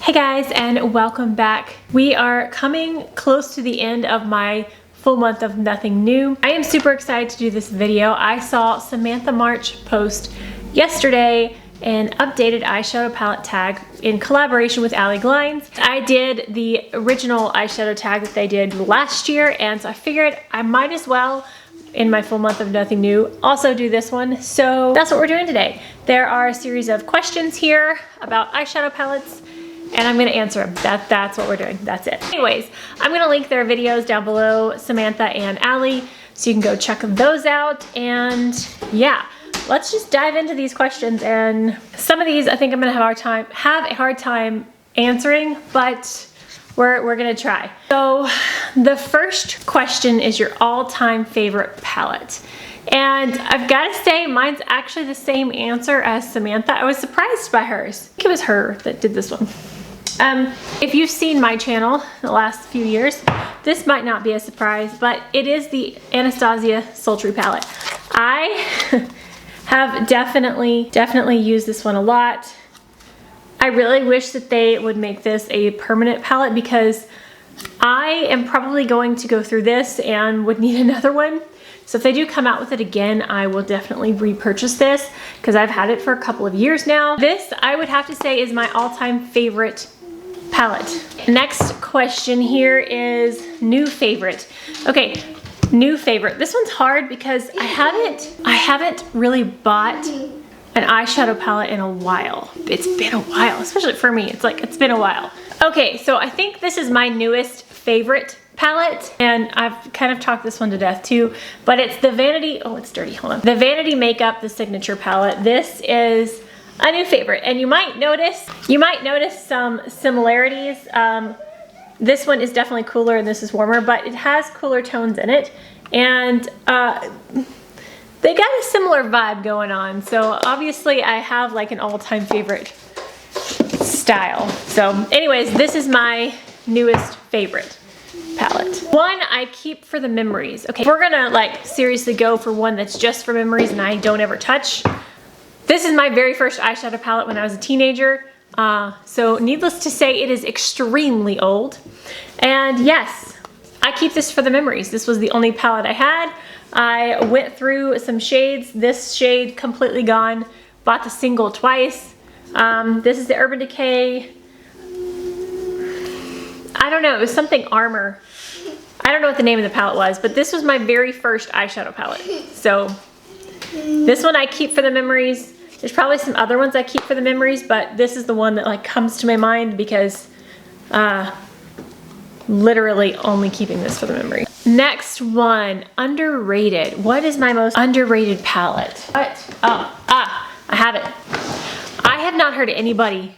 Hey guys, and welcome back. We are coming close to the end of my full month of nothing new. I am super excited to do this video. I saw Samantha March post yesterday an updated eyeshadow palette tag in collaboration with Allie Glines. I did the original eyeshadow tag that they did last year, and so I figured I might as well, in my full month of nothing new, also do this one. So that's what we're doing today. There are a series of questions here about eyeshadow palettes, and I'm gonna answer them. That's what we're doing, that's it. Anyways, I'm gonna link their videos down below, Samantha and Allie, so you can go check those out. And yeah, let's just dive into these questions. And some of these I think I'm gonna have a hard time answering, but we're gonna try. So the first question is your all-time favorite palette. And I've got to say, mine's actually the same answer as Samantha. I was surprised by hers. I think it was her that did this one. If you've seen my channel the last few years, this might not be a surprise, but it is the Anastasia Sultry palette. I have definitely used this one a lot. I really wish that they would make this a permanent palette, because I am probably going to go through this and would need another one. So if they do come out with it again, I will definitely repurchase this, because I've had it for a couple of years now. This, I would have to say, is my all-time favorite palette. Next question here is new favorite. Okay, new favorite. This one's hard because I haven't really bought an eyeshadow palette in a while. It's been a while, especially for me. It's been a while. Okay, so I think this is my newest favorite palette, and I've kind of talked this one to death too, but it's the Vanity, oh, it's dirty, hold on. The Vanity Makeup, the Signature palette. This is a new favorite, and you might notice some similarities. This one is definitely cooler and this is warmer, but it has cooler tones in it, and they got a similar vibe going on. So obviously I have like an all-time favorite style. So anyways, this is my newest favorite palette. One I keep for the memories. Okay, if we're gonna like seriously go for one that's just for memories and I don't ever touch, this is my very first eyeshadow palette when I was a teenager. So needless to say, it is extremely old. And yes, I keep this for the memories. This was the only palette I had. I went through some shades. This shade completely gone. Bought the single twice. This is the Urban Decay. I don't know, it was something Armor. I don't know what the name of the palette was, but this was my very first eyeshadow palette. So this one I keep for the memories. There's probably some other ones I keep for the memories, but this is the one that like comes to my mind because literally only keeping this for the memory. Next one, underrated. What is my most underrated palette? What? I have it. I have not heard anybody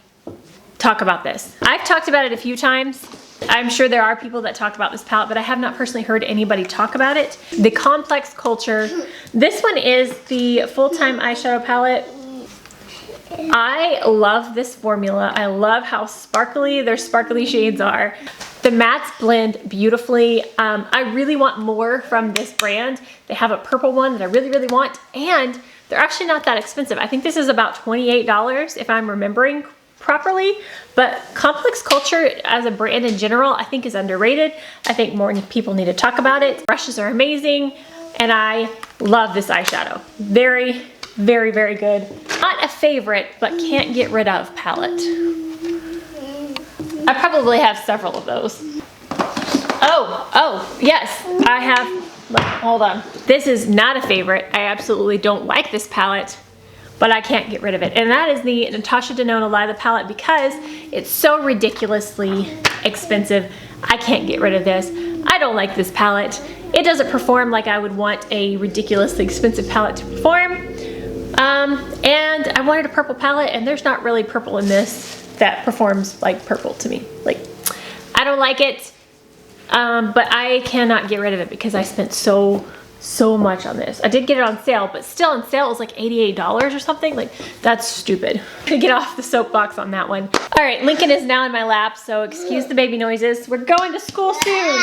talk about this. I've talked about it a few times. I'm sure there are people that talk about this palette, but I have not personally heard anybody talk about it. The Complex Culture. This one is the full-time eyeshadow palette. I love this formula. I love how sparkly their sparkly shades are. The mattes blend beautifully. I really want more from this brand. They have a purple one that I really want, and they're actually not that expensive. I think this is about $28 if I'm remembering properly, but Complex Culture as a brand in general I think is underrated. I think more people need to talk about it. Brushes are amazing, and I love this eyeshadow. Very good. Not a favorite, but can't get rid of palette. I probably have several of those. Oh yes, I have. Hold on. This is not a favorite. I absolutely don't like this palette, but I can't get rid of it. And that is the Natasha Denona Lila palette, because it's so ridiculously expensive. I can't get rid of this. I don't like this palette. It doesn't perform like I would want a ridiculously expensive palette to perform. And I wanted a purple palette, and there's not really purple in this that performs like purple to me. Like, I don't like it, but I cannot get rid of it because I spent so much on this. I did get it on sale, but still on sale it was like $88 or something. Like, that's stupid. I'm gonna get off the soapbox on that one. All right, Lincoln is now in my lap, so excuse the baby noises. We're going to school soon.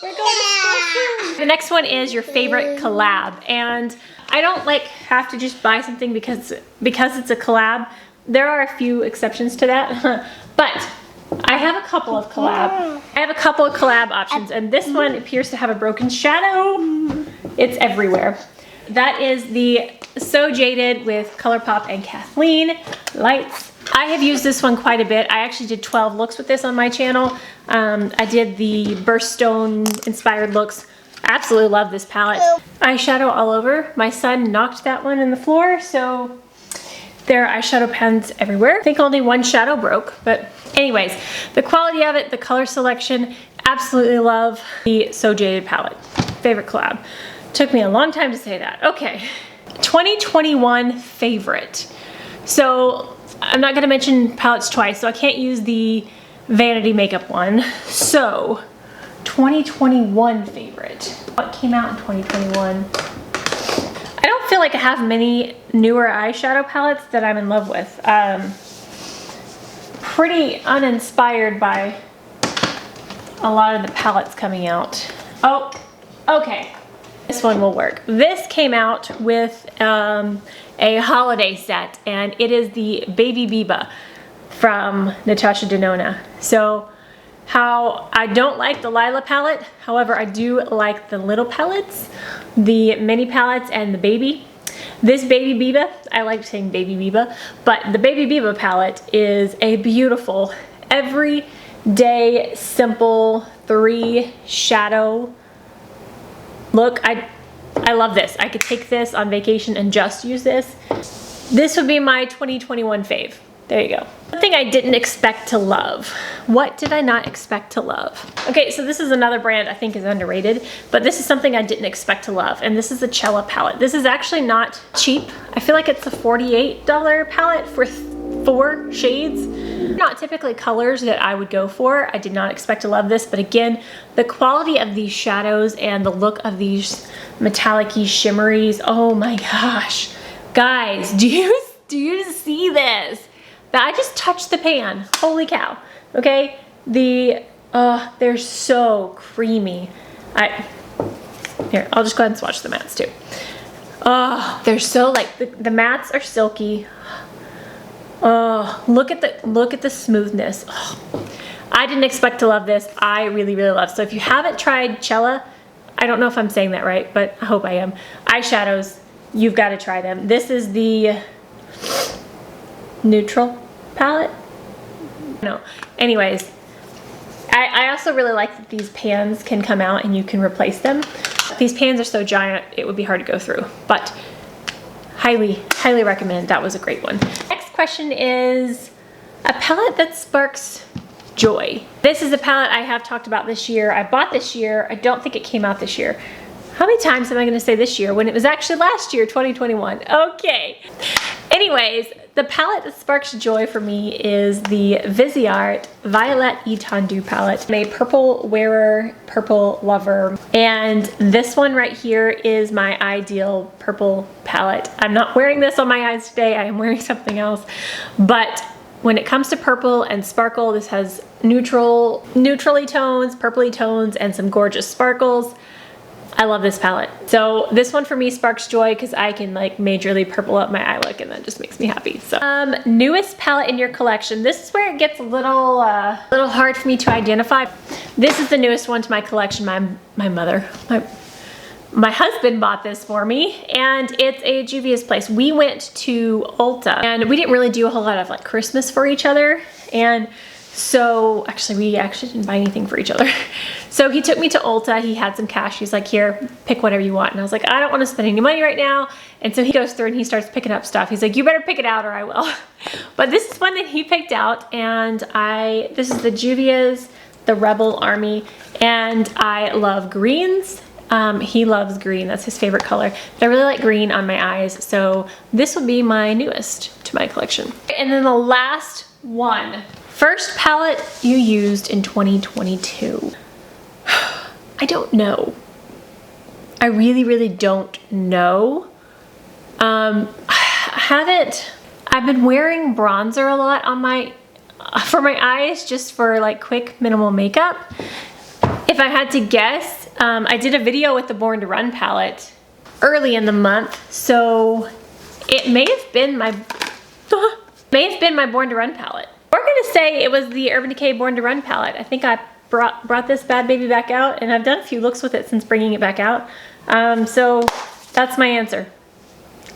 We're going to school soon. The next one is your favorite collab, and I don't like have to just buy something because it's a collab. There are a few exceptions to that, But I have a couple of collab options, and this one appears to have a broken shadow. It's everywhere. That is the So Jaded with ColourPop and Kathleen lights. I have used this one quite a bit. I actually did 12 looks with this on my channel. I did the Birthstone inspired looks. I absolutely love this palette. Eyeshadow all over. My son knocked that one in the floor, so there are eyeshadow pens everywhere. I think only one shadow broke, but anyways, the quality of it, the color selection, absolutely love the So Jaded palette. Favorite collab. Took me a long time to say that. Okay, 2021 favorite. So I'm not gonna mention palettes twice, so I can't use the Vanity Makeup one. So 2021 favorite. What came out in 2021? I don't feel like I have many newer eyeshadow palettes that I'm in love with. Pretty uninspired by a lot of the palettes coming out. Oh, okay. This one will work. This came out with a holiday set, and it is the Baby Biba from Natasha Denona. So how I don't like the Lila palette, however I do like the little palettes, the mini palettes and the baby. This Baby Biba, I like saying Baby Biba, but the Baby Biba palette is a beautiful, everyday, simple 3 shadow look. I love this. I could take this on vacation and just use this. This would be my 2021 fave. There you go. Something I didn't expect to love. What did I not expect to love? Okay, so this is another brand I think is underrated, but this is something I didn't expect to love, and this is the Cella palette. This is actually not cheap. I feel like it's a $48 palette for 4 shades. Not typically colors that I would go for. I did not expect to love this, but again, the quality of these shadows and the look of these metallic-y shimmeries, oh my gosh. Guys, do you see this? I just touched the pan. Holy cow. Okay? They're so creamy. Here, I'll just go ahead and swatch the mattes too. Oh, they're so like, the mattes are silky. Oh, look at the smoothness. Oh, I didn't expect to love this. I really, really love. So if you haven't tried Cella, I don't know if I'm saying that right, but I hope I am. Eyeshadows, you've got to try them. This is the neutral palette. No, anyways, I also really like that these pans can come out and you can replace them. These pans are so giant, it would be hard to go through, but highly, highly recommend. That was a great one. Next question is a palette that sparks joy. This is a palette I have talked about this year. I bought this year. I don't think it came out this year. How many times am I going to say this year when it was actually last year, 2021? Okay. Anyways, the palette that sparks joy for me is the Viseart Violet Etendu palette. I'm a purple wearer, purple lover, and this one right here is my ideal purple palette. I'm not wearing this on my eyes today. I am wearing something else, but when it comes to purple and sparkle, this has neutrally tones, purpley tones, and some gorgeous sparkles. I love this palette. So this one for me sparks joy because I can like majorly purple up my eye look, and that just makes me happy. So newest palette in your collection. This is where it gets a little hard for me to identify. This is the newest one to my collection. My husband bought this for me, and it's a Juvia's Place. We went to Ulta, and we didn't really do a whole lot of like Christmas for each other, and so we actually didn't buy anything for each other. So he took me to Ulta. He had some cash. He's like, here, pick whatever you want. And I was like, I don't want to spend any money right now. And so he goes through and he starts picking up stuff. He's like, you better pick it out or I will. But this is one that he picked out, and this is the Juvia's, the Rebel Army, and I love greens. He loves green. That's his favorite color. But I really like green on my eyes, so this will be my newest to my collection. And then the last one. First palette you used in 2022. I don't know. I really, really don't know. I've been wearing bronzer a lot on for my eyes, just for like quick minimal makeup. If I had to guess, I did a video with the Born to Run palette early in the month, so it may have been my Born to Run palette. We're to say it was the Urban Decay Born to Run palette. I think I brought this bad baby back out, and I've done a few looks with it since bringing it back out. So that's my answer.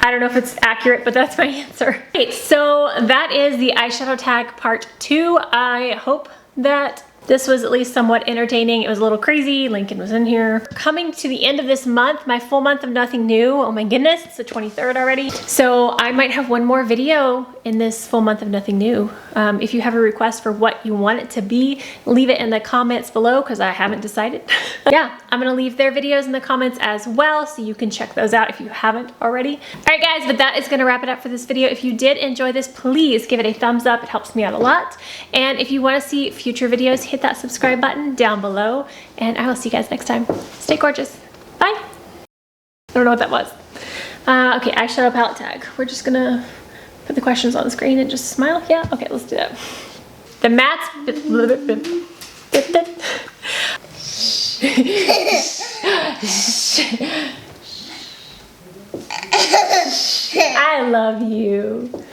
I don't know if it's accurate, but that's my answer. Okay, so that is the eyeshadow tag part 2. I hope that this was at least somewhat entertaining. It was a little crazy. Lincoln was in here. Coming to the end of this month, my full month of nothing new. Oh my goodness, it's the 23rd already. So I might have one more video in this full month of nothing new. If you have a request for what you want it to be, leave it in the comments below because I haven't decided. Yeah, I'm gonna leave their videos in the comments as well so you can check those out if you haven't already. All right guys, but that is gonna wrap it up for this video. If you did enjoy this, please give it a thumbs up. It helps me out a lot. And if you wanna see future videos, hit that subscribe button down below, and I will see you guys next time. Stay gorgeous. Bye. I don't know what that was. Okay, eyeshadow palette tag. We're just gonna put the questions on the screen and just smile. Yeah, okay, let's do that. The mattes. I love you.